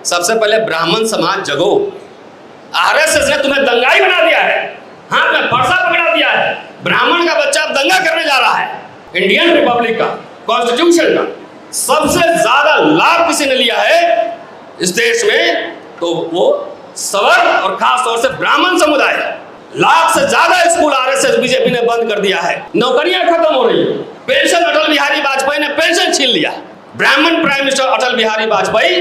सबसे पहले ब्राह्मण समाज जगो। आरएसएस ने तुम्हें दंगाई बना दिया है, हाथ में फरसा पकड़ा दिया है। ब्राह्मण का बच्चा अब दंगा करने जा रहा है। इंडियन रिपब्लिक का, कॉन्स्टिट्यूशन का सबसे ज्यादा लाभ किसी ने लिया है इस देश में, तो वो सवर्ण और खास तौर से ब्राह्मण समुदाय। लाख से ज्यादा स्कूल आरएसएस बीजेपी ने बंद कर दिया है। नौकरियां खत्म हो रही है। पेंशन अटल बिहारी वाजपेयी ने पेंशन छीन लिया। ब्राह्मण प्राइम मिनिस्टर अटल बिहारी वाजपेयी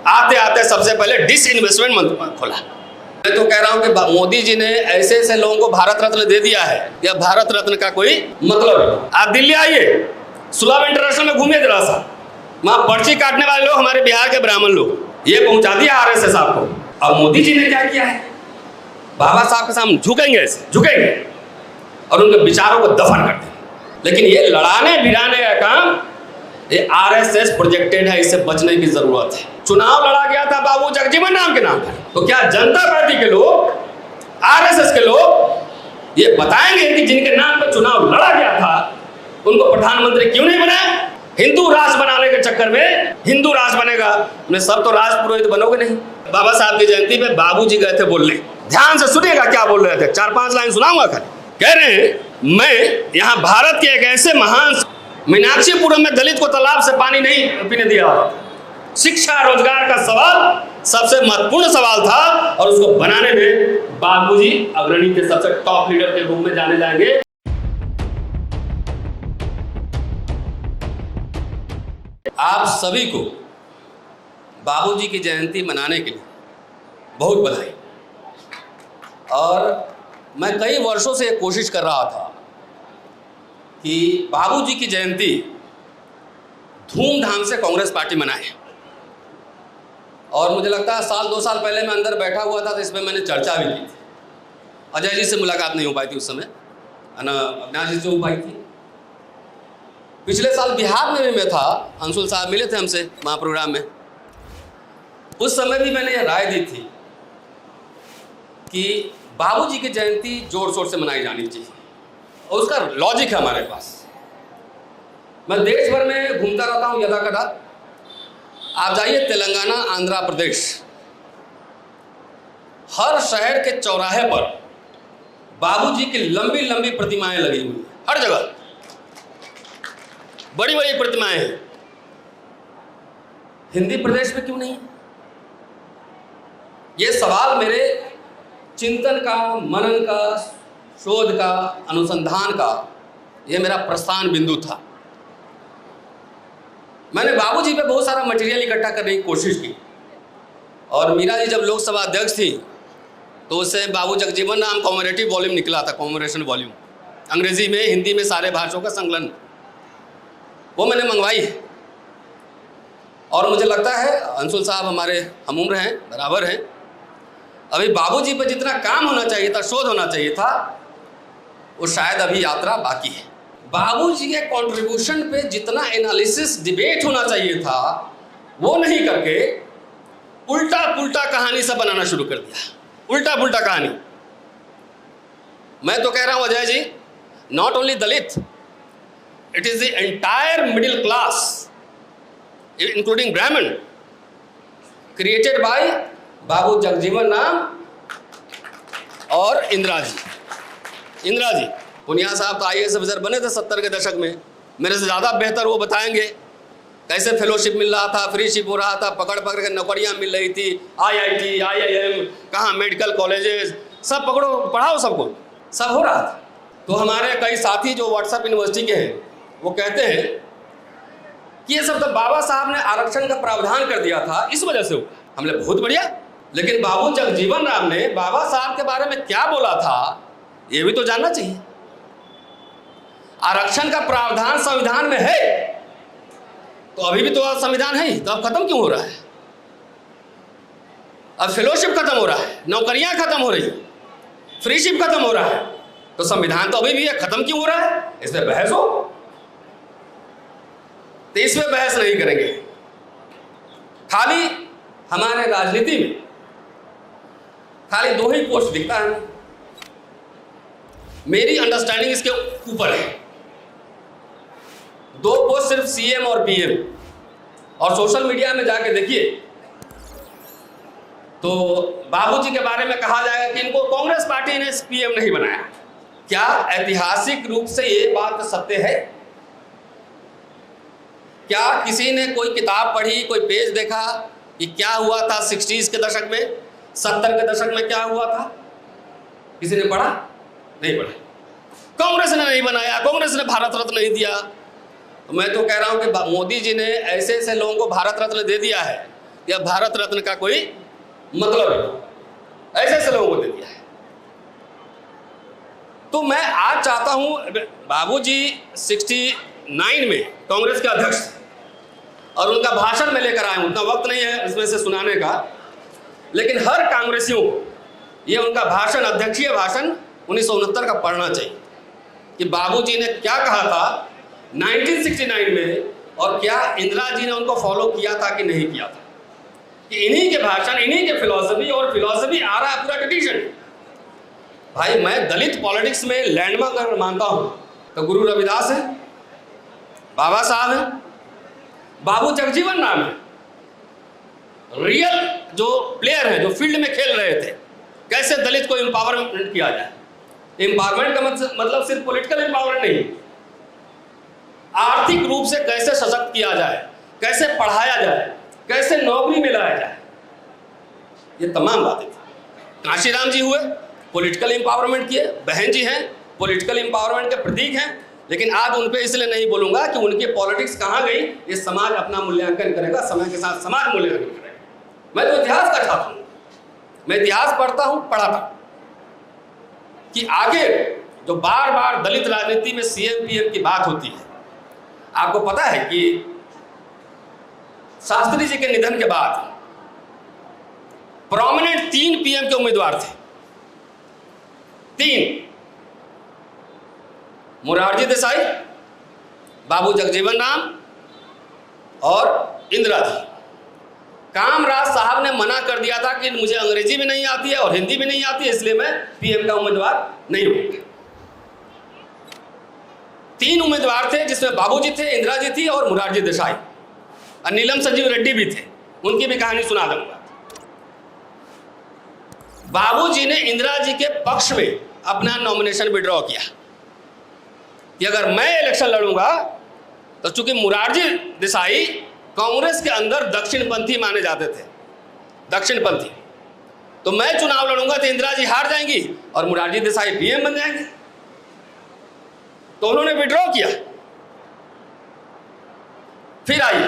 आते आते सबसे पहले डिसइन्वेस्टमेंट मंत्रालय खोला। मैं तो कह रहा हूं कि मोदी जी ने ऐसे ऐसे लोगों को भारत रत्न दे दिया है, या भारत रत्न का कोई मतलब है। आप दिल्ली आइए, सुलभ इंटरनेशनल में घूमिए जरा सा, वहां पर्ची काटने वाले लोग हमारे बिहार के ब्राह्मण लोग, ये पहुंचा दिया आरएसएस आपको। अब मोदी जी ने क्या किया है, बाबा साहब के सामने झुकेंगे, ऐसे झुकेंगे और उनके विचारों को दफन कर देंगे। लेकिन ये लड़ाने भिड़ाने का काम ये आरएसएस प्रोजेक्टेड है, इससे बचने की जरूरत है। चुनाव लड़ा गया था बाबू जगजीवन राम के नाम पर, तो क्या जनता पार्टी के लोग, आरएसएस के लोग ये बताएंगे कि जिनके नाम पर चुनाव लड़ा गया था उनको प्रधानमंत्री क्यों नहीं बनाए? हिंदू राष्ट्र बनाने के चक्कर में हिंदू राष्ट्र बनेगा, मैं सब तो राष्ट्र पुरोहित बनोगे नहीं। बाबा साहब की जयंती पे बाबूजी गए थे बोलने, ध्यान से सुनिएगा क्या बोल रहे थे, 4-5 लाइन सुनाऊंगा खाली। कह रहे हैं मैं यहाँ भारत के एक ऐसे महान, मीनाक्षीपुरम में दलित को तालाब से पानी नहीं पीने दिया। शिक्षा रोजगार का सवाल सबसे महत्वपूर्ण सवाल था और उसको बनाने में बाबूजी अग्रणी के सबसे टॉप लीडर के रूप में जाने जाएंगे। आप सभी को बाबूजी की जयंती मनाने के लिए बहुत बधाई। और मैं कई वर्षों से कोशिश कर रहा था कि बाबूजी की जयंती धूमधाम से कांग्रेस पार्टी मनाए, और मुझे लगता है 1-2 साल पहले मैं अंदर बैठा हुआ था तो इसमें मैंने चर्चा भी की थी। अजय जी से मुलाकात नहीं हो पाई थी उस समय, अविनाश जी से हो पाई थी। पिछले साल बिहार में भी मैं था, अंशुल साहब मिले थे हमसे वहाँ प्रोग्राम में। उस समय भी मैंने ये राय दी थी कि बाबूजी की जयंती जोर शोर से मनाई जानी चाहिए, और उसका लॉजिक है हमारे पास। मैं देश भर में घूमता रहता हूँ यदा कदा। आप जाइए तेलंगाना, आंध्र प्रदेश, हर शहर के चौराहे पर बाबूजी की लंबी लंबी प्रतिमाएं लगी हुई हैं, हर जगह बड़ी बड़ी प्रतिमाएं हैं। हिंदी प्रदेश में क्यों नहीं? ये सवाल मेरे चिंतन का, मनन का, शोध का, अनुसंधान का, ये मेरा प्रस्थान बिंदु था। मैंने बाबूजी पे बहुत सारा मटेरियल इकट्ठा करने की कोशिश की, और मीरा जी जब लोकसभा अध्यक्ष थी तो उससे बाबू जगजीवन राम कॉमेरेटिव वॉल्यूम निकला था, कॉमेरेशन वॉल्यूम, अंग्रेजी में हिंदी में सारे भाषाओं का संकलन, वो मैंने मंगवाई। और मुझे लगता है अंशुल साहब हमारे हम उम्र हैं, बराबर हैं। अभी बाबूजी पे जितना काम होना चाहिए था, शोध होना चाहिए था, वो शायद अभी यात्रा बाकी है। बाबूजी के कंट्रीब्यूशन पे जितना एनालिसिस, डिबेट होना चाहिए था, वो नहीं करके उल्टा पुल्टा कहानी सब बनाना शुरू कर दिया। उल्टा पुल्टा कहानी। मैं तो कह रहा हूं Ajay ji, not only Dalit, it is the entire middle class including Brahmin, created by Babu Jagjivan Ram और इंदिरा जी। पुनिया साहब तो IAS अफसर बने थे 70 के दशक में, मेरे से ज़्यादा बेहतर वो बताएंगे कैसे फेलोशिप मिल रहा था, फ्रीशिप हो रहा था, पकड़ पकड़ के नौकरियां मिल रही थी, IIT, IIM, कहाँ मेडिकल कॉलेजेस, सब पकड़ो पढ़ाओ सबको, सब हो रहा था। तो हमारे कई साथी जो व्हाट्सएप यूनिवर्सिटी के हैं वो कहते हैं कि ये सब तो बाबा साहब ने आरक्षण का प्रावधान कर दिया था, इस वजह से हुआ। हमने बहुत बढ़िया, लेकिन बाबू जगजीवन राम ने बाबा साहब के बारे में क्या बोला था ये भी तो जानना चाहिए। आरक्षण का प्रावधान संविधान में है, तो अभी भी तो संविधान है, तो अब खत्म क्यों हो रहा है? अब फेलोशिप खत्म हो रहा है, नौकरियां खत्म हो रही है, फ्रीशिप खत्म हो रहा है, तो संविधान तो अभी भी है, खत्म क्यों हो रहा है? इस पे बहस हो, तो इस पे बहस नहीं करेंगे। खाली हमारे राजनीति में खाली 2 ही पोस्ट दिखता है, मेरी अंडरस्टैंडिंग इसके ऊपर है। 2 पोस्ट सिर्फ CM और PM, और सोशल मीडिया में जाके देखिए तो बाबूजी के बारे में कहा जाएगा कि इनको कांग्रेस पार्टी ने पीएम नहीं बनाया। क्या ऐतिहासिक रूप से ये बात सत्य है? क्या किसी ने कोई किताब पढ़ी, कोई पेज देखा कि क्या हुआ था 60s के दशक में, 70 के दशक में क्या हुआ था? किसी ने पढ़ा? नहीं पढ़ा। कांग्रेस ने नहीं बनाया, कांग्रेस ने भारत रत्न नहीं दिया। तो मैं तो कह रहा हूं कि मोदी जी ने ऐसे ऐसे लोगों को भारत रत्न दे दिया है कि अब भारत रत्न का कोई मतलब है, ऐसे ऐसे लोगों को दे दिया है। तो मैं आज चाहता हूं, बाबूजी 69 में कांग्रेस के अध्यक्ष और उनका भाषण में लेकर आया हूं, उतना वक्त नहीं है इसमें से सुनाने का, लेकिन हर कांग्रेसियों को ये उनका भाषण, अध्यक्षीय भाषण 1969 का पढ़ना चाहिए कि बाबूजी ने क्या कहा था 1969 में और क्या इंदिरा जी ने उनको फॉलो किया था कि नहीं किया था। कि इन्हीं के भाषण, इन्हीं के फिलॉसफी, और फिलॉसफी आ रहा है पूरा ट्रेडिशन। भाई मैं दलित पॉलिटिक्स में लैंडमार्क अगर मानता हूं तो गुरु रविदास है, बाबा साहब है, बाबू जगजीवन राम है, रियल जो प्लेयर है, जो फील्ड में खेल रहे थे, कैसे दलित को एम्पावरमेंट किया जाए। एम्पावरमेंट का मतलब सिर्फ पॉलिटिकल एम्पावरमेंट नहीं, आर्थिक रूप से कैसे सशक्त किया जाए, कैसे पढ़ाया जाए, कैसे नौकरी में लाया जाए, ये तमाम बातें थी। कांशीराम जी हुए, पॉलिटिकल एम्पावरमेंट किए, बहन जी हैं, पॉलिटिकल एम्पावरमेंट के प्रतीक हैं। लेकिन आज उन पे इसलिए नहीं बोलूंगा कि उनकी पॉलिटिक्स कहाँ गई, ये समाज अपना मूल्यांकन करेगा, समय के साथ समाज मूल्यांकन करेगा। मैं तो इतिहास का छात्र हूँ, मैं इतिहास पढ़ता हूँ, पढ़ाता हूँ कि आगे जो बार बार दलित राजनीति में सीएम पीएम की बात होती है। आपको पता है कि शास्त्री जी के निधन के बाद प्रोमिनेंट 3 पीएम के उम्मीदवार थे, 3, मोरारजी देसाई, बाबू जगजीवन राम और इंदिरा जी। कामराज साहब ने मना कर दिया था कि मुझे अंग्रेजी भी नहीं आती है और हिंदी भी नहीं आती है, इसलिए मैं पीएम का उम्मीदवार नहीं हूं। 3 उम्मीदवार थे जिसमें बाबूजी थे, इंदिरा जी थी और मोरारजी देसाई, और नीलम संजीव रेड्डी भी थे। उनकी भी कहानी सुना दूंगा। बाबूजी ने इंदिरा जी के पक्ष में अपना नॉमिनेशन विड्रॉ किया कि अगर मैं इलेक्शन लड़ूंगा तो चूंकि मोरारजी देसाई कांग्रेस के अंदर दक्षिणपंथी माने जाते थे, दक्षिणपंथी, तो मैं चुनाव लड़ूंगा तो इंदिरा जी हार जाएंगी और मोरारजी देसाई पीएम बन जाएंगे। तो उन्होंने विड्रॉ किया। फिर आइए,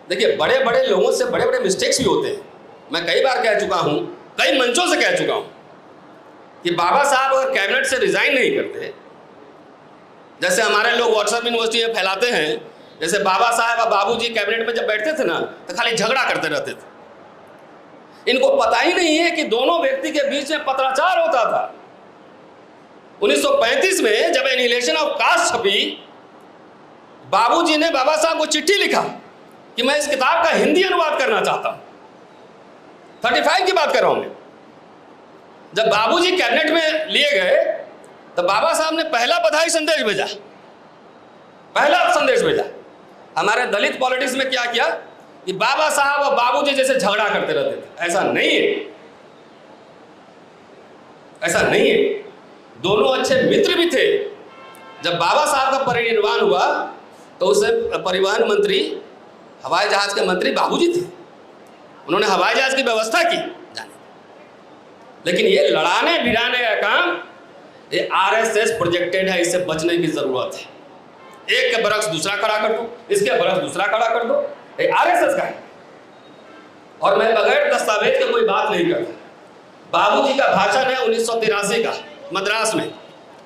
देखिए बड़े बड़े लोगों से बड़े बड़े मिस्टेक्स भी होते हैं। मैं कई बार कह चुका हूं, कई मंचों से कह चुका हूं कि बाबा साहब अगर कैबिनेट से रिजाइन नहीं करते, जैसे हमारे लोग व्हाट्सएप यूनिवर्सिटी में फैलाते हैं, जैसे बाबा साहब और बाबूजी कैबिनेट में जब बैठते थे ना तो खाली झगड़ा करते रहते थे। इनको पता ही नहीं है कि दोनों व्यक्ति के बीच में पत्राचार होता था। 1935 में जब एनिहिलेशन ऑफ कास्ट छपी, बाबूजी ने बाबा साहब को चिट्ठी लिखा कि मैं इस किताब का हिंदी अनुवाद करना चाहता हूं। 35 की बात कर रहा हूं मैं। जब बाबूजी कैबिनेट में लिए गए तो बाबा साहब ने पहला बधाई संदेश भेजा, पहला संदेश भेजा। हमारे दलित पॉलिटिक्स में क्या किया कि बाबा साहब और बाबूजी जैसे झगड़ा करते रहते थे। ऐसा नहीं है, ऐसा नहीं है। दोनों अच्छे मित्र भी थे। जब बाबा साहब का परिनिर्वाण हुआ तो उस परिवहन मंत्री, हवाई जहाज के मंत्री बाबूजी थे। उन्होंने हवाई जहाज की व्यवस्था की जाने। लेकिन ये लड़ाने भिड़ाने का काम ये आरएसएस प्रोजेक्टेड है, इससे बचने की जरूरत है। एक के बरक्स दूसरा खड़ा कर दो, इसके बरक्स दूसरा खड़ा कर दो, ये आरएसएस का है। और मैं बगैर दस्तावेज के कोई बात नहीं करता। बाबूजी का भाषण है 1983 का, मद्रास में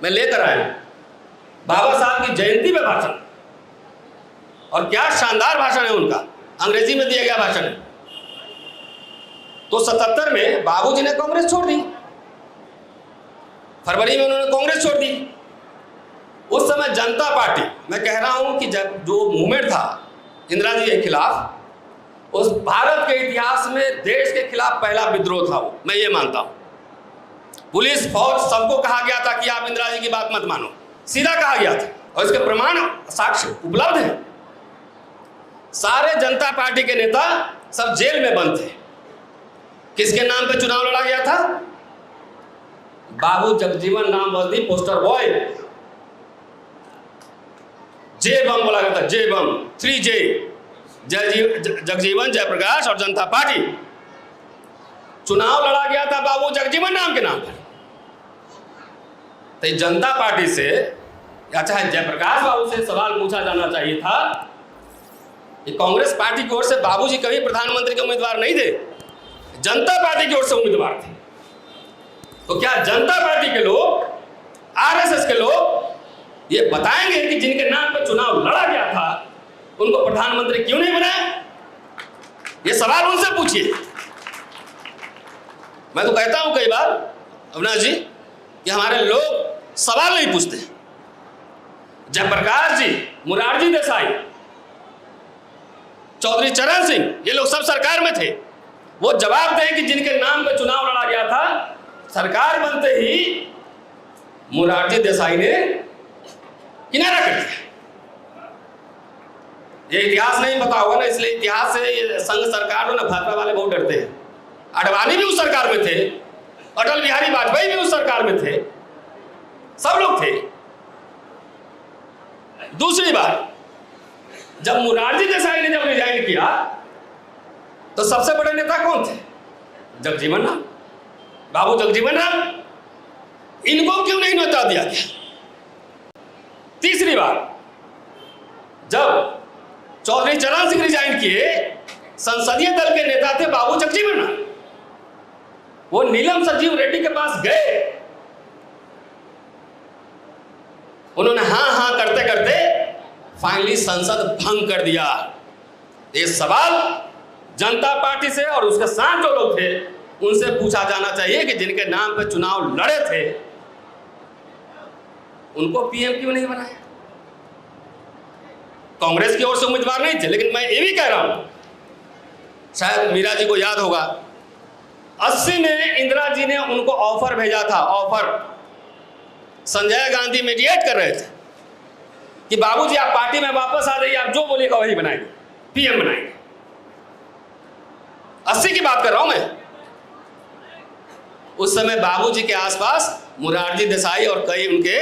मैं लेकर आया हूं, बाबा साहब की जयंती में भाषण, और क्या शानदार भाषण है उनका, अंग्रेजी में दिया गया भाषण है। तो 77 में बाबूजी ने कांग्रेस छोड़ दी, फरवरी में उन्होंने कांग्रेस छोड़ दी। उस समय जनता पार्टी, मैं कह रहा हूं कि जब जो मूवमेंट था इंदिरा जी के खिलाफ, उस भारत के इतिहास में देश के खिलाफ पहला विद्रोह था वो, मैं ये मानता हूं। पुलिस फौज सबको कहा गया था कि आप इंदिरा जी की बात मत मानो, सीधा कहा गया था, और इसके प्रमाण साक्ष्य उपलब्ध है। सारे जनता पार्टी के नेता सब जेल में बंद थे। किसके नाम पे चुनाव लड़ा गया था? Babu Jagjivan Ram was the poster boy. जे बम बोला गया था, जे बम, 3J, जगजीवन, जयप्रकाश और जनता पार्टी। चुनाव लड़ा गया था बाबू जगजीवन राम के नाम पर। तो जनता पार्टी से या चाहे जयप्रकाश बाबू से सवाल पूछा जाना चाहिए था कि कांग्रेस पार्टी की ओर से बाबूजी कभी प्रधानमंत्री के उम्मीदवार नहीं थे, जनता पार्टी की ओर से उम्मीदवार थे। तो क्या जनता पार्टी के लोग, आरएसएस के लोग ये बताएंगे कि जिनके नाम पर चुनाव लड़ा गया था उनको प्रधानमंत्री क्यों नहीं बनाया? ये सवाल उनसे पूछिए। मैं तो कहता हूं कई बार अविनाश जी कि हमारे लोग सवाल नहीं पूछते। जयप्रकाश जी, मुरारजी देसाई, चौधरी चरण सिंह, ये लोग सब सरकार में थे। वो जवाब दें कि जिनके नाम पे चुनाव लड़ा गया था, सरकार बनते ही मुरारजी देसाई ने किनारा कर दिया। ये इतिहास नहीं पता होगा ना, इसलिए इतिहास से संघ सरकार ना भाजपा वाले बहुत डरते हैं। अडवाणी भी उस सरकार में थे, अटल बिहारी वाजपेयी भी उस सरकार में थे, सब लोग थे। दूसरी बात, जब मुरारजी देसाई ने जब रिजाइन किया तो सबसे बड़े नेता कौन थे? जगजीवन राम, बाबू जगजीवन राम। इनको क्यों नहीं न्योता दिया गया? तीसरी बात, जब चौधरी चरण सिंह रिजाइन किए, संसदीय दल के नेता थे बाबू जगजीवन राम। वो नीलम संजीव रेड्डी के पास गए, उन्होंने हां हां करते करते फाइनली संसद भंग कर दिया। ये सवाल जनता पार्टी से और उसके साथ जो लोग थे उनसे पूछा जाना चाहिए कि जिनके नाम पे चुनाव लड़े थे उनको पीएम क्यों नहीं बनाया? कांग्रेस की ओर से उम्मीदवार नहीं थे, लेकिन मैं ये भी कह रहा हूं, शायद मीरा जी को याद होगा, 80 में इंदिरा जी ने उनको ऑफर भेजा था। ऑफर संजय गांधी मीडिएट कर रहे थे कि बाबूजी आप पार्टी में वापस आ जाइए, आप जो बोलिएगा वही बनाएंगे, पीएम बनाएंगे। 80 की बात कर रहा हूं मैं। उस समय बाबूजी के आसपास मुरारजी देसाई और कई उनके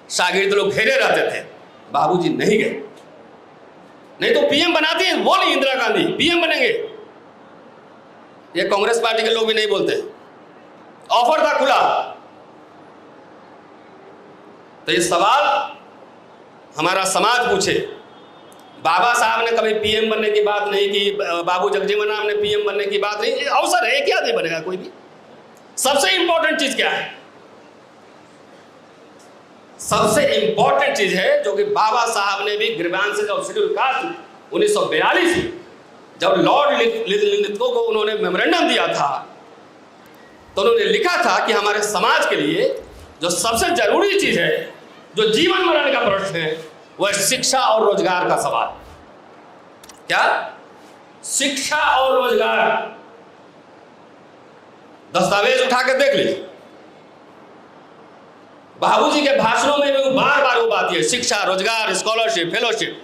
शागिर्द लोग घेरे रहते थे। बाबूजी नहीं गए, नहीं तो पीएम बनाती है, बोली इंदिरा गांधी पीएम बनेंगे। ये कांग्रेस पार्टी के लोग भी नहीं बोलते। ऑफर था खुला। तो ये सवाल हमारा समाज पूछे। बाबा साहब ने कभी पीएम बनने की बात नहीं की, बाबू जगजीवन राम ने पीएम बनने की बात नहीं। अवसर है, क्या नहीं बनेगा कोई भी। सबसे इंपॉर्टेंट चीज क्या है? सबसे इंपॉर्टेंट चीज है जो कि बाबा साहब ने भी ग्रीवांस ऑफ शेड्यूल कास्ट 1942 जब लॉर्ड लिथगो को उन्होंने मेमोरेंडम दिया था तो उन्होंने लिखा था कि हमारे समाज के लिए जो सबसे जरूरी चीज है, जो जीवन मरण का प्रश्न है, वह शिक्षा और रोजगार का सवाल। क्या? शिक्षा और रोजगार। दस्तावेज उठा के देख लीजिए, बाबूजी के भाषणों में भी बार बार वो बात है, शिक्षा, रोजगार, स्कॉलरशिप, फेलोशिप।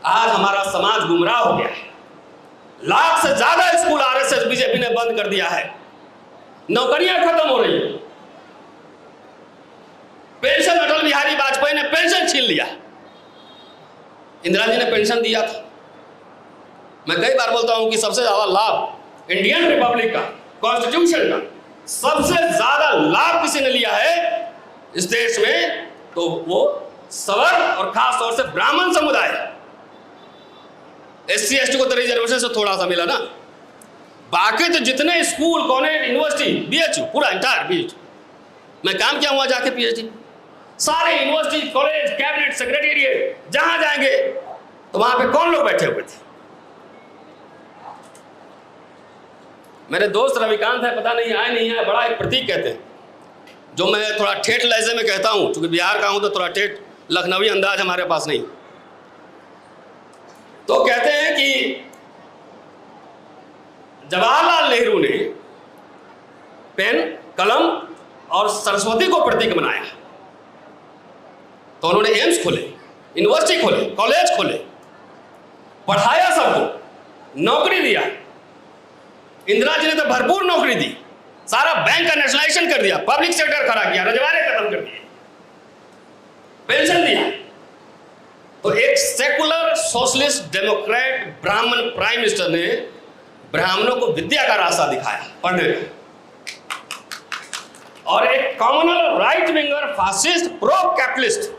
आज हमारा समाज गुमराह हो गया है। लाख से ज्यादा स्कूल आरएसएस बीजेपी ने बंद कर दिया है। नौकरियां खत्म हो रही है। पेंशन, अटल बिहारी वाजपेयी ने पेंशन छीन लिया, इंदिरा जी ने पेंशन दिया था। मैं कई बार बोलता हूं कि सबसे ज्यादा लाभ इंडियन रिपब्लिक का, कॉन्स्टिट्यूशन का सबसे ज्यादा लाभ किसी ने लिया है इस देश में, तो वो सवर्ण और खास तौर से ब्राह्मण समुदाय। SC ST को तो रिजर्वेशन से थोड़ा सा मिला ना, बाकी तो जितने स्कूल, कॉलेज, यूनिवर्सिटी, BHU, पूरा इंटायर BHU, मैं काम किया हुआ जाके PhD, सारे यूनिवर्सिटी, कॉलेज, कैबिनेट सेक्रेटेरिएट जहां जाएंगे तो वहां पे कौन लोग बैठे हुए थे? मेरे दोस्त रविकांत है, पता नहीं आए नहीं आए, बड़ा एक प्रतीक कहते हैं, जो मैं थोड़ा ठेठ लहजे में कहता हूं, क्योंकि बिहार का हूं तो थोड़ा ठेठ लखनवी अंदाज हमारे पास नहीं। तो कहते हैं कि जवाहरलाल नेहरू ने पेन, कलम और सरस्वती को प्रतीक बनाया, तो उन्होंने एम्स खोले, यूनिवर्सिटी खोले, कॉलेज खोले, पढ़ाया सबको, नौकरी दिया। इंदिरा जी ने तो भरपूर नौकरी दी, सारा बैंक का नेशनलाइजेशन कर दिया, पब्लिक सेक्टर खड़ा किया, रजवाड़े खत्म कर दिए, पेंशन दिया। तो एक सेकुलर सोशलिस्ट डेमोक्रेट ब्राह्मण प्राइम मिनिस्टर ने ब्राह्मणों को विद्या का रास्ता दिखाया पढ़ने का, और एक communal right winger fascist pro capitalist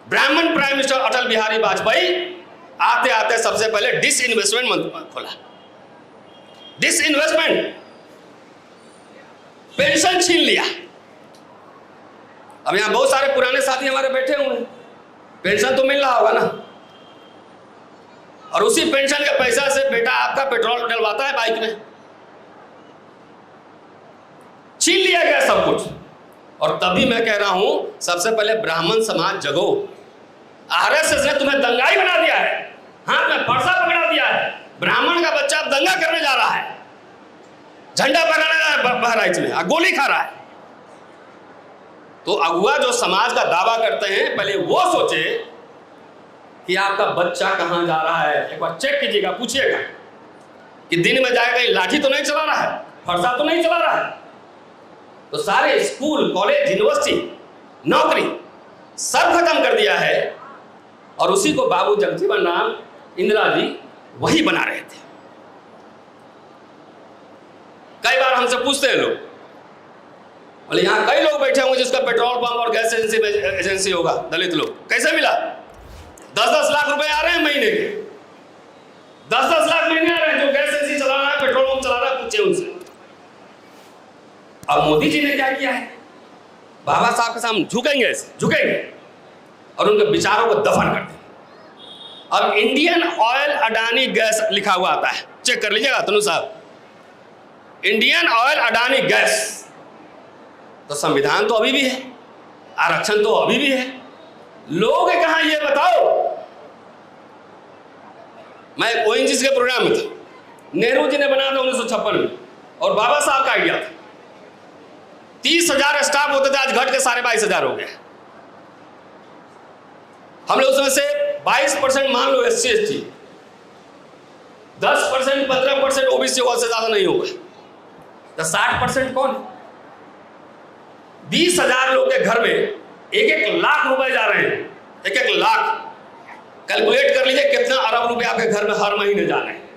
ब्राह्मण प्राइम मिनिस्टर अटल बिहारी वाजपेयी आते आते सबसे पहले डिसइन्वेस्टमेंट मंत्र खोला। डिसइन्वेस्टमेंट, पेंशन छीन लिया। अब यहां बहुत सारे पुराने साथी हमारे बैठे हुए हैं, पेंशन तो मिल रहा होगा ना, और उसी पेंशन के पैसा से बेटा आपका पेट्रोल डलवाता है बाइक में। छीन लिया गया सब कुछ। और तभी मैं कह रहा हूं सबसे पहले ब्राह्मण समाज जगो। आरएसएस ने तुम्हें दंगाई बना दिया है, हाथ में फरसा पकड़ा दिया है। ब्राह्मण का बच्चा अब दंगा करने जा रहा है, झंडा फहराने जा रहा है बहराइच में, गोली खा रहा है। तो अगुआ जो समाज का दावा करते हैं, पहले वो सोचे कि आपका बच्चा कहां जा रहा है। एक बार चेक कीजिएगा, पूछिएगा कि दिन में जाएगा, लाठी तो नहीं चला रहा है, फरसा तो नहीं चला रहा है। तो सारे स्कूल, कॉलेज, यूनिवर्सिटी, नौकरी सब खत्म कर दिया है, और उसी को बाबू जगजीवन राम, इंदिरा जी वही बना रहे थे। कई बार हमसे पूछते हैं लोग, बोले यहां कई लोग बैठे होंगे जिसका पेट्रोल पंप और गैस एजेंसी होगा, दलित लोग, कैसे मिला? 10-10 लाख रुपए आ रहे हैं महीने के, 10-10 लाख महीने आ रहे हैं। जो गैस एजेंसी चला रहा है, पेट्रोल पंप चला रहा है, पूछे उनसे। अब मोदी जी ने क्या किया है? बाबा साहब के सामने झुकेंगे, झुकेंगे और उनके विचारों को दफन कर देंगे। अब इंडियन ऑयल अडानी गैस लिखा हुआ आता है, चेक कर लीजिएगा तनु साहब, इंडियन ऑयल अडानी गैस। तो संविधान तो अभी भी है, आरक्षण तो अभी भी है, लोग कहां ये बताओ। मैं ओएनजीसी के प्रोग्राम में था, नेहरू जी ने बनाया था 1956 में, और बाबा साहब का आइडिया था। 30,000 स्टाफ होते थे, आज घट के 22,500 हो गए। हम लोग उसमें से 22% मान लो SC ST, 10% 15% ओबीसी होगा, से ज्यादा नहीं होगा। तो 60% कौन? 20,000 लोग के घर में 1-1 लाख रुपए जा रहे हैं, 1-1 लाख। कैलकुलेट कर लीजिए कितना अरब रुपए आपके घर में हर महीने जा रहे हैं।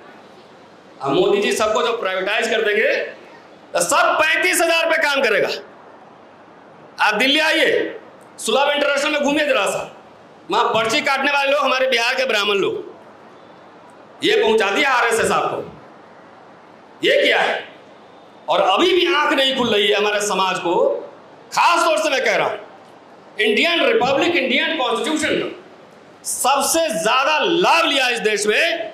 अब मोदी जी सबको जो प्राइवेटाइज कर देंगे तो सब 35,000 पे काम करेगा। आप दिल्ली आइए, सुलभ इंटरनेशनल में घूमिए जरा सा, वहां पर्ची काटने वाले लोग हमारे बिहार के ब्राह्मण लोग, ये पहुंचा दिया आरएसएस आपको, ये किया है। और अभी भी आंख नहीं खुल रही है हमारे समाज को। खास तौर से मैं कह रहा हूं, इंडियन रिपब्लिक, इंडियन कॉन्स्टिट्यूशन का सबसे ज्यादा लाभ लिया इस देश में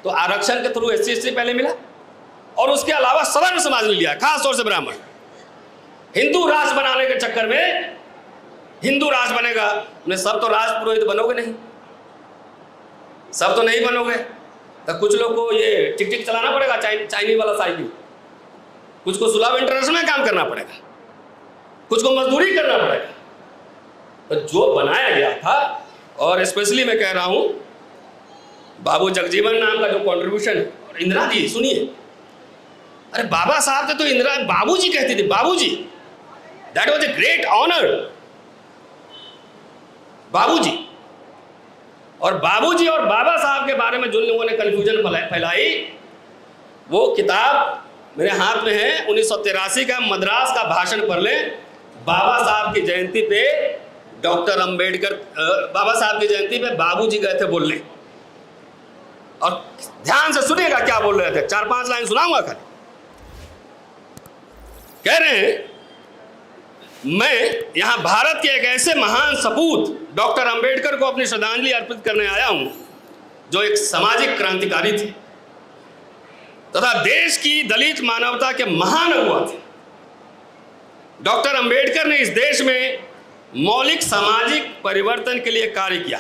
तो आरक्षण के थ्रू SC ST पहले मिला, और उसके अलावा सवर्ण समाज ने लिया, खास तौर से ब्राह्मण। हिंदू राष्ट्र बनाने के चक्कर में, हिंदू राष्ट्र बनेगा, सब तो राष्ट्र पुरोहित बनोगे नहीं, सब तो नहीं बनोगे। तो कुछ लोग को ये टिक टिक चलाना पड़ेगा, चाइनीज वाला साइकिल, कुछ को सुलभ इंटरनेशनल में काम करना पड़ेगा, कुछ को मजदूरी करना पड़ेगा। तो जो बनाया गया था, और स्पेशली मैं कह रहा हूं बाबू जगजीवन राम का जो कंट्रीब्यूशन है, और इंदिरा जी सुनिए, अरे बाबा साहब थे तो इंदिरा बाबूजी कहती थी, बाबूजी, that was a great honour, बाबूजी। और बाबूजी और बाबा साहब के बारे में जिन लोगों ने कंफ्यूजन फैलाई, वो किताब मेरे हाथ में है, 1983 का मद्रास का भाषण पढ़ ले। बाबा साहब की जयंती पे डॉक्टर अंबेडकर, बाबा साहब की जयंती पे बाबूजी गए थे बोलने, और ध्यान से सुनिएगा क्या बोल रहे थे, 4-5 लाइन सुनाऊंगा खाली। कह रहे हैं, मैं यहां भारत के एक ऐसे महान सपूत डॉक्टर अंबेडकर को अपनी श्रद्धांजलि अर्पित करने आया हूं, जो एक सामाजिक क्रांतिकारी थे तथा देश की दलित मानवता के महान अगुवा थे। डॉक्टर अंबेडकर ने इस देश में मौलिक सामाजिक परिवर्तन के लिए कार्य किया।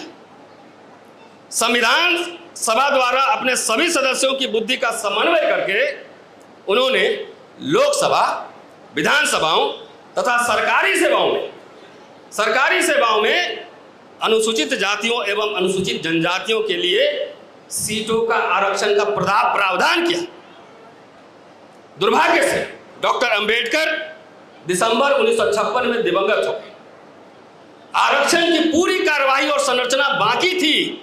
संविधान सभा द्वारा अपने सभी सदस्यों की बुद्धि का समन्वय करके उन्होंने लोकसभा, विधानसभाओं तथा सरकारी सेवाओं में अनुसूचित जातियों एवं अनुसूचित जनजातियों के लिए सीटों का आरक्षण का प्रावधान किया। दुर्भाग्य से डॉक्टर अंबेडकर दिसंबर 1956 में दिवंगत हो गए। आरक्षण की पूरी कार्यवाही और संरचना बाकी थी,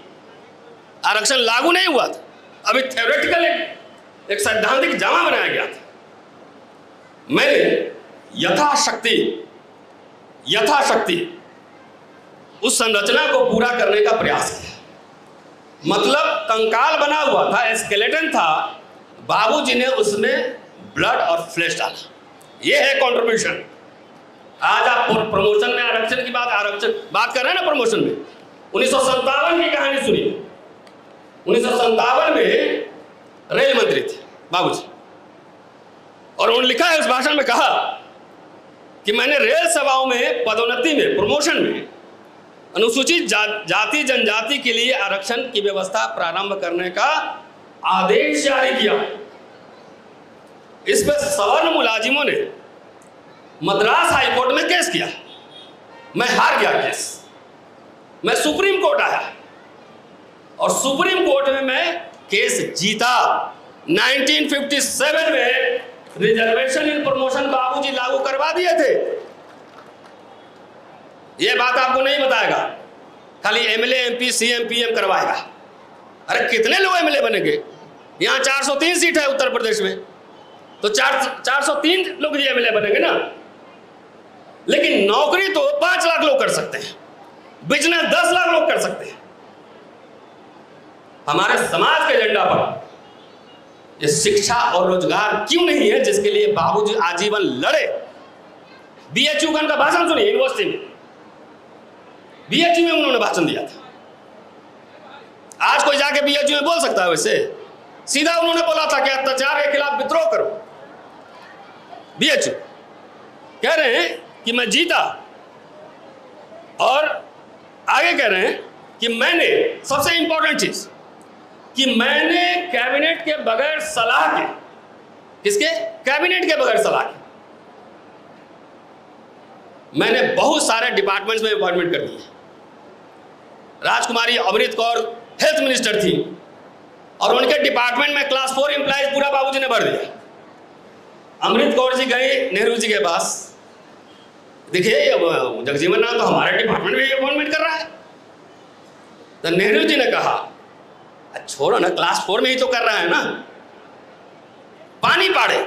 आरक्षण लागू नहीं हुआ था। अभी थ्योरेटिकल एक सैद्धांतिक जमा बनाया गया था। मैंने यथाशक्ति उस संरचना को पूरा करने का प्रयास किया। मतलब कंकाल बना हुआ था, स्केलेटन था, बाबूजी ने उसमें ब्लड और फ्लैश डाला। ये है कंट्रीब्यूशन। आज आप प्रमोशन में आरक्षण की बात कर रहे हैं ना। प्रमोशन में 1957 की कहानी सुनिए। 1957 में रेल मंत्री थे बाबूजी, और उन्होंने लिखा है उस भाषण में, कहा कि मैंने रेल सेवाओं में पदोन्नति में, प्रमोशन में अनुसूचित जाति जनजाति के लिए आरक्षण की व्यवस्था प्रारंभ करने का आदेश जारी किया। इस पर सवर्ण मुलाजिमों ने मद्रास हाईकोर्ट में केस किया। मैं हार गया केस। मैं सुप्रीम कोर्ट आया और सुप्रीम कोर्ट में मैं केस जीता। 1957 में रिजर्वेशन इन प्रमोशन बाबूजी लागू करवा दिए थे। यह बात आपको नहीं बताएगा, खाली एमएलए एमपी सीएम पीएम करवाएगा। अरे कितने लोग एमएलए बनेंगे? यहां 403 सीट है उत्तर प्रदेश में, तो 403 लोग ही एमएलए बनेंगे ना। लेकिन नौकरी तो 5 लाख लोग कर सकते हैं, बिजनेस 10 लाख लोग कर सकते हैं। हमारे समाज के एजेंडा पर ये शिक्षा और रोजगार क्यों नहीं है, जिसके लिए बाबूजी आजीवन लड़े। बीएचयू का भाषण सुनिए। यूनिवर्सिटी में बीएचयू में उन्होंने भाषण दिया था। आज कोई जाके बीएचयू में बोल सकता है? वैसे सीधा उन्होंने बोला था कि अत्याचार के खिलाफ विद्रोह करो। बीएचयू कह रहे हैं कि मैं जीता, और आगे कह रहे हैं कि मैंने, सबसे इंपॉर्टेंट चीज, कि मैंने कैबिनेट के बगैर सलाह के, किसके? कैबिनेट के बगैर सलाह के मैंने बहुत सारे डिपार्टमेंट्स में अपॉइंटमेंट कर दिए। राजकुमारी अमृत कौर हेल्थ मिनिस्टर थी, और उनके डिपार्टमेंट में क्लास 4 एम्प्लॉयज पूरा बाबूजी ने भर दिया। अमृत कौर जी गए नेहरू जी के पास, देखिए जगजीवन राम तो हमारे डिपार्टमेंट में अपॉइंटमेंट कर रहा है। तो नेहरू जी ने कहा, छोड़ो ना, क्लास 4 में ही तो कर रहा है ना। पानी पाड़े,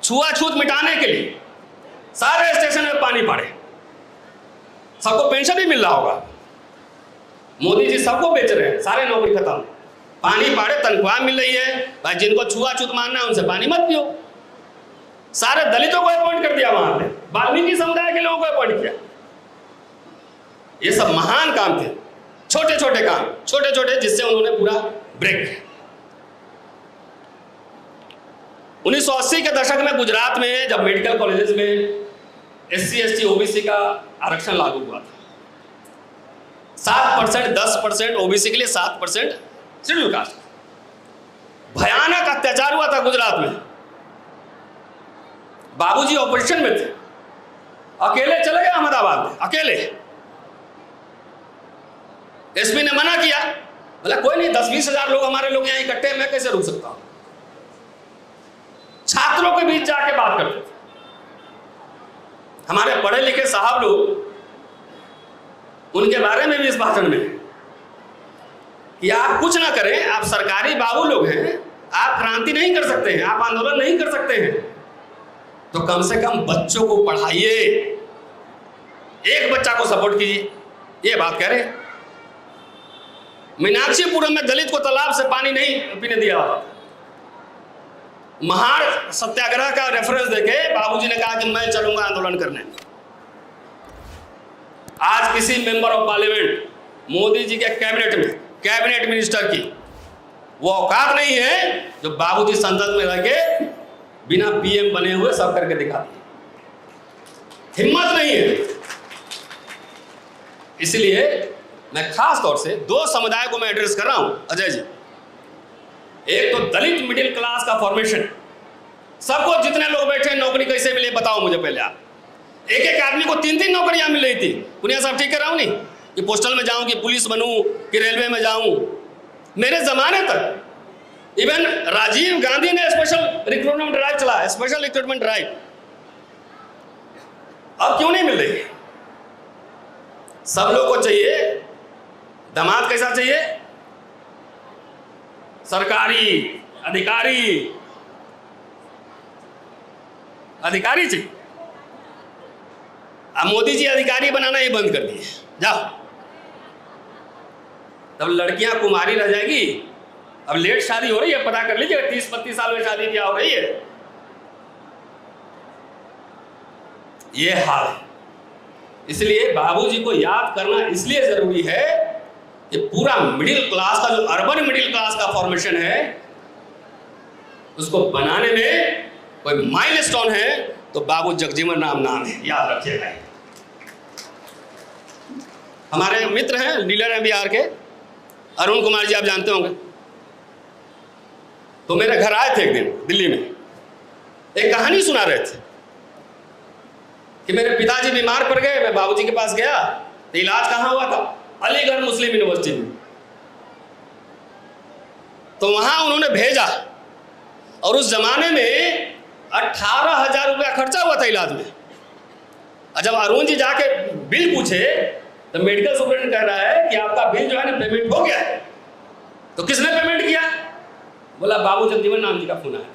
छुआछूत मिटाने के लिए सारे स्टेशन में पानी पाड़े। सबको पेंशन भी मिल रहा होगा, मोदी जी सबको बेच रहे हैं, सारे नौकरी खत्म। पानी पाड़े, तनख्वाह मिल रही है भाई। जिनको छुआछूत मानना है उनसे पानी मत पियो। सारे दलितों को अपॉइंट कर दिया वहां पे, वाल्मीकि समुदाय के लोगों को अपॉइंट किया। ये सब महान काम थे, छोटे छोटे काम, छोटे छोटे, जिससे उन्होंने पूरा ब्रेक किया। 1980 के दशक में गुजरात में जब मेडिकल कॉलेजेस में SC ST OBC का आरक्षण लागू हुआ था, 7%, 10% OBC के लिए, 7% शेड्यूल कास्ट। भयानक अत्याचार हुआ था गुजरात में। बाबूजी ऑपोजिशन में थे, अकेले चले गए अहमदाबाद में, अकेले। एसपी ने मना किया, बोला कोई नहीं, 10-20 हजार लोग हमारे लोग यहाँ इकट्ठे, मैं कैसे रुक सकता हूं। छात्रों के बीच जाके बात करते थे। हमारे पढ़े लिखे साहब लोग, उनके बारे में भी इस भाषण में कि आप कुछ ना करें, आप सरकारी बाबू लोग हैं, आप क्रांति नहीं कर सकते हैं, आप आंदोलन नहीं कर सकते हैं, तो कम से कम बच्चों को पढ़ाइए, एक बच्चा को सपोर्ट कीजिए। ये बात कह रहे हैं। मीनाक्षीपुरम में दलित को तालाब से पानी नहीं पीने दिया। महार सत्याग्रह का रेफरेंस देके बाबूजी ने कहा कि मैं चलूंगा आंदोलन करने। आज किसी member of parliament, Modi ji के कैबिनेट में, कैबिनेट मिनिस्टर की वो औकात नहीं है जो बाबूजी संसद में रह के बिना पीएम बने हुए सब करके दिखा दिए। हिम्मत नहीं है। इसलिए मैं खास तौर से 2 समुदाय को मैं एड्रेस कर रहा हूं अजय जी। एक तो दलित मिडिल क्लास का फॉर्मेशन, सबको जितने लोग बैठे नौकरी कैसे मिले बताओ मुझे पहले आप। एक आदमी को 3-3 नौकरियां मिल रही थी। पुनिया साहब ठीक कर रहा हूं नहीं कि पोस्टल में जाऊं, कि पुलिस बनूं, कि रेलवे में जाऊं। मेरे जमाने तक इवन राजीव गांधी ने स्पेशल रिक्रूटमेंट ड्राइव चलाया, स्पेशल रिक्रूटमेंट ड्राइव। अब क्यों नहीं मिल रही? सब लोग को चाहिए दामाद कैसा चाहिए? सरकारी अधिकारी चाहिए। अब मोदी जी अधिकारी बनाना ही बंद कर दिए, जाओ। तब लड़कियां कुमारी रह जाएगी। अब लेट शादी हो रही है, पता कर लीजिए, 30-32 साल में शादी क्या हो रही है। ये हाल है। इसलिए बाबूजी को याद करना इसलिए जरूरी है कि पूरा मिडिल क्लास का, जो अर्बन मिडिल क्लास का फॉर्मेशन है, उसको बनाने में कोई माइलस्टोन है तो बाबू जगजीवन राम नाम है, याद रखिएगा। हमारे मित्र हैं, लीडर हैं बिहार के, अरुण कुमार जी, आप जानते होंगे। तो मेरे घर आए थे एक दिन दिल्ली में, एक कहानी सुना रहे थे कि मेरे पिताजी बीमार पड़ गए, मैं बाबूजी के पास गया तो इलाज कहाँ हुआ था? अलीगढ़ मुस्लिम यूनिवर्सिटी में। तो वहां उन्होंने भेजा और उस जमाने में 18,000 रुपया खर्चा हुआ था इलाज में। और जब अरुण जी जाके बिल पूछे तो मेडिकल सुपरिटेंडेंट कह रहा है कि आपका बिल जो है ना पेमेंट हो गया है। तो किसने पेमेंट किया? बोला बाबू जगजीवन राम जी का फोन आया।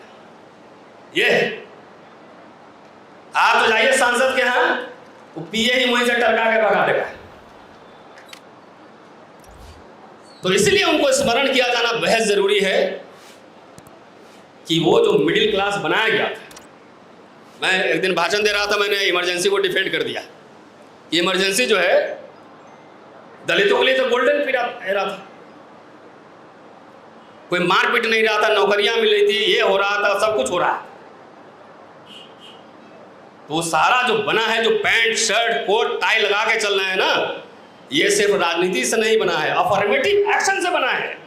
ये आप तो जाइए सांसद के यहाँ, वो पीए ही वहीं से टरका के भगा देगा। तो इसलिए उनको स्मरण किया जाना बेहद जरूरी है कि वो जो मिडिल क्लास बनाया गया था। मैं एक दिन भाषण दे रहा था, मैंने इमरजेंसी को डिफेंड कर दिया। ये इमरजेंसी जो है दलितों के लिए तो गोल्डन एरा था, कोई मारपीट नहीं रहा था, नौकरियां मिल रही थी, ये हो रहा था, सब कुछ हो रहा है। तो सारा जो बना है, जो पैंट शर्ट कोट टाई लगा के चल रहे हैं ना, ये सिर्फ राजनीति से नहीं बना है, अफर्मेटिव एक्शन से बना है।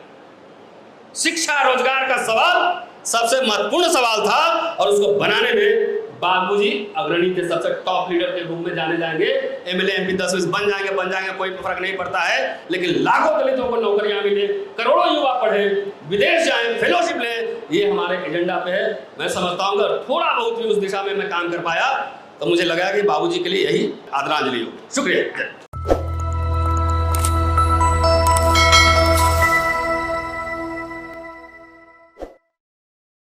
शिक्षा रोजगार का सवाल सबसे महत्वपूर्ण सवाल था और उसको बनाने में बाबूजी अग्रणी थे, सबसे टॉप लीडर के रूप में जाने जाएंगे। एमएलए एमपी 10-20 बन जाएंगे, कोई फर्क नहीं पड़ता है, लेकिन लाखों दलितों को नौकरियां मिले, करोड़ों युवा पढ़े, विदेश जाएं, फेलोशिप लें, ये हमारे एजेंडा पे है। मैं समझता हूँ अगर थोड़ा बहुत भी उस दिशा में मैं काम कर पाया तो मुझे लगा कि बाबूजी के लिए यही आदरांजलि हो। शुक्रिया।